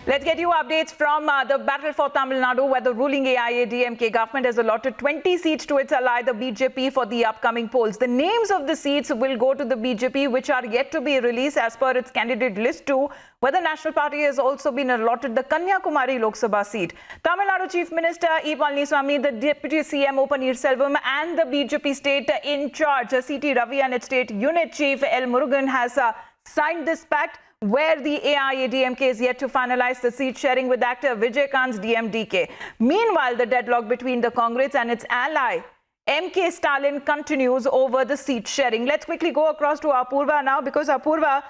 Let's get you updates from the battle for Tamil Nadu, where the ruling AIADMK government has allotted 20 seats to its ally, the BJP, for the upcoming polls. The names of the seats will go to the BJP, which are yet to be released as per its candidate list too, where the National Party has also been allotted the Kanyakumari Lok Sabha seat. Tamil Nadu Chief Minister E. Palniswamy, the Deputy CM O. Paneerselvam, and the BJP state in charge, C.T. Ravi, and its state unit chief L. Murugan has signed this pact, where the AIADMK is yet to finalize the seat sharing with actor Vijay Kant's DMDK. Meanwhile, the deadlock between the Congress and its ally MK Stalin continues over the seat sharing. Let's quickly go across to Apurva now, because Apurva,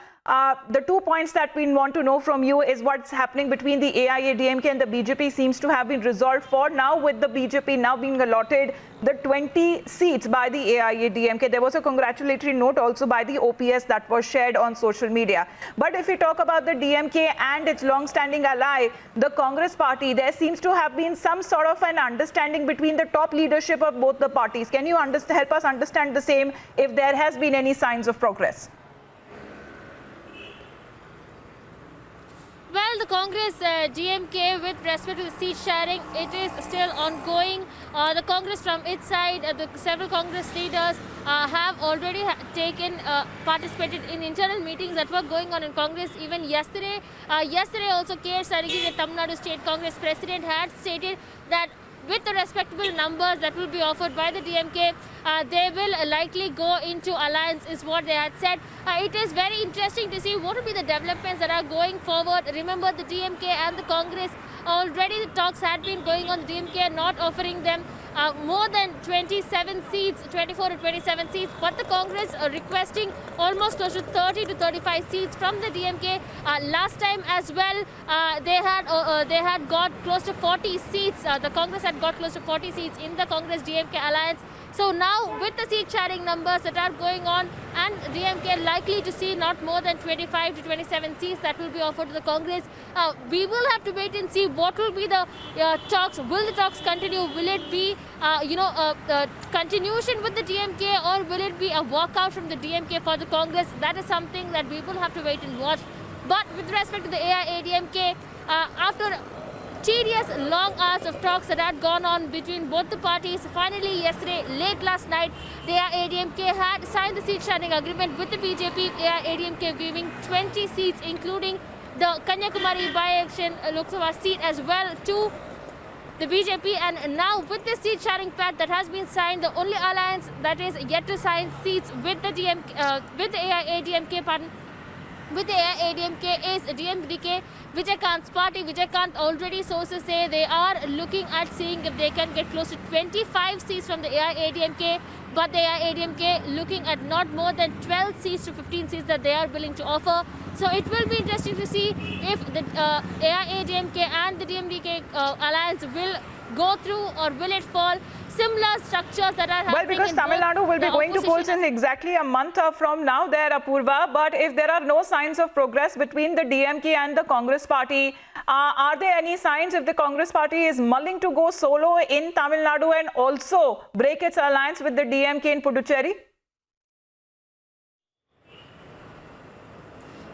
the 2 points that we want to know from you is what's happening between the AIADMK and the BJP seems to have been resolved for now, with the BJP now being allotted the 20 seats by the AIADMK. There was a congratulatory note also by the OPS that was shared on social media. But if we talk about the DMK and its long-standing ally, the Congress party, there seems to have been some sort of an understanding between the top leadership of both the parties. Can you help us understand the same, if there has been any signs of progress? Well, the Congress DMK, with respect to the seat sharing, it is still ongoing. The Congress from its side, several Congress leaders have already participated in internal meetings that were going on in Congress even yesterday. Yesterday also, K.S. Sarigi, the Tamil Nadu State Congress President, had stated that with the respectable numbers that will be offered by the DMK, they will likely go into alliance, is what they had said. It is very interesting to see what will be the developments that are going forward. Remember, the DMK and the Congress, already the talks had been going on, the DMK not offering them more than 27 seats, 24 to 27 seats, but the Congress requesting almost close to 30 to 35 seats from the DMK. Last time as well, they had got close to 40 seats. The Congress had got close to 40 seats in the Congress-DMK alliance. So now, with the seat sharing numbers that are going on, and DMK likely to see not more than 25 to 27 seats that will be offered to the Congress, we will have to wait and see what will be the talks. Will the talks continue? Will it be, continuation with the DMK, or will it be a walkout from the DMK for the Congress? That is something that we will have to wait and watch. But with respect to the AIADMK, after tedious long hours of talks that had gone on between both the parties, finally yesterday, late last night, the AIADMK had signed the seat sharing agreement with the BJP. AIADMK giving 20 seats, including the Kanyakumari by-election Lok Sabha seat as well, to the BJP. And now, with the seat sharing pact that has been signed, the only alliance that is yet to sign seats with the AIADMK, with the AIADMK is DMDK, Vijay Kant's party. Vijay Kant, already sources say they are looking at seeing if they can get close to 25 seats from the AIADMK, but the AIADMK looking at not more than 12 seats to 15 seats that they are willing to offer. So it will be interesting to see if the AIADMK and the DMDK alliance will go through, or will it fall. Similar structures that are happening. Well, because Tamil Nadu will be going to polls in exactly a month from now there, Apurva. But if there are no signs of progress between the DMK and the Congress party, are there any signs if the Congress party is mulling to go solo in Tamil Nadu and also break its alliance with the DMK in Puducherry?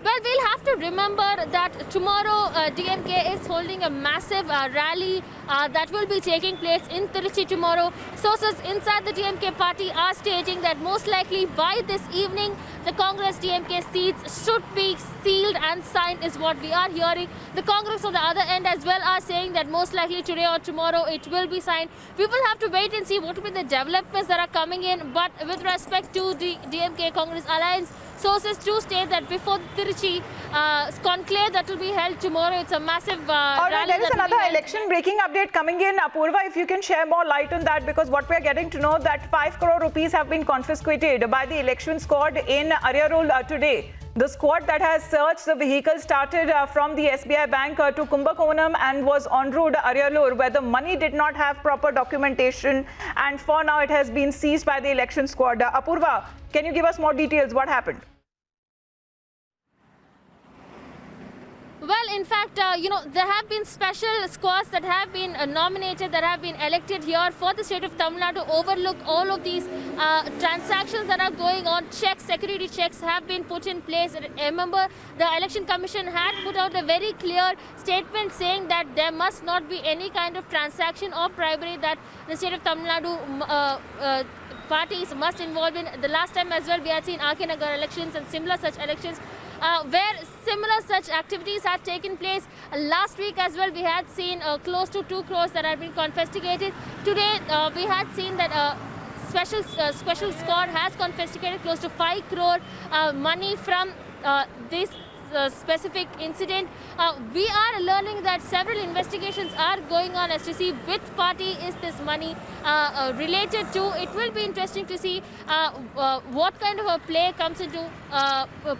Well, we'll have to remember that tomorrow DMK is holding a massive rally that will be taking place in Trichy tomorrow. Sources inside the DMK party are stating that most likely by this evening, the Congress-DMK seats should be sealed and signed, is what we are hearing. The Congress on the other end as well are saying that most likely today or tomorrow it will be signed. We will have to wait and see what will be the developments that are coming in. But with respect to the DMK-Congress alliance, sources do state that before the Trichy conclave that will be held tomorrow, it's a massive rally. There is another election breaking update coming in. Apurva, if you can share more light on that, because what we are getting to know that 5 crore rupees have been confiscated by the election squad in Ariyarul today. The squad that has searched the vehicle started from the SBI Bank to Kumbakonam and was en route Ariyarul, where the money did not have proper documentation, and for now it has been seized by the election squad. Apurva, can you give us more details? What happened? Well, in fact, there have been special squads that have been nominated, that have been elected here for the state of Tamil Nadu to overlook all of these transactions that are going on. Checks, security checks have been put in place. Remember, the Election Commission had put out a very clear statement saying that there must not be any kind of transaction or bribery that the state of Tamil Nadu parties must involve in. The last time as well, we had seen RK Nagar elections and similar such elections where similar such activities had taken place. Last week as well, we had seen close to 2 crores that had been confiscated. Today, we had seen that special squad has confiscated close to 5 crore money from this specific incident. We are learning that several investigations are going on as to see which party is this money related to. It will be interesting to see what kind of a play comes into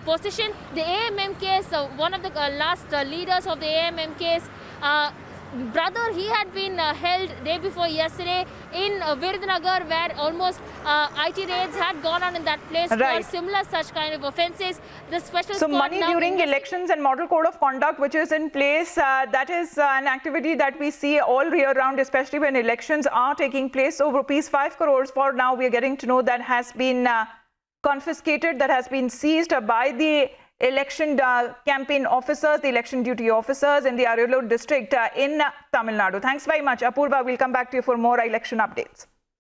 position. The AMM case, one of the last leaders of the AMM case, brother, he had been held day before yesterday in Virudhunagar, where almost IT raids had gone on in that place for similar such kind of offences. The special so money during elections and model code of conduct which is in place, that is an activity that we see all year round, especially when elections are taking place. So rupees 5 crores for now we are getting to know that has been confiscated, that has been seized by the election campaign officers, the election duty officers in the Ariyalur district in Tamil Nadu. Thanks very much, Apurva. We'll come back to you for more election updates.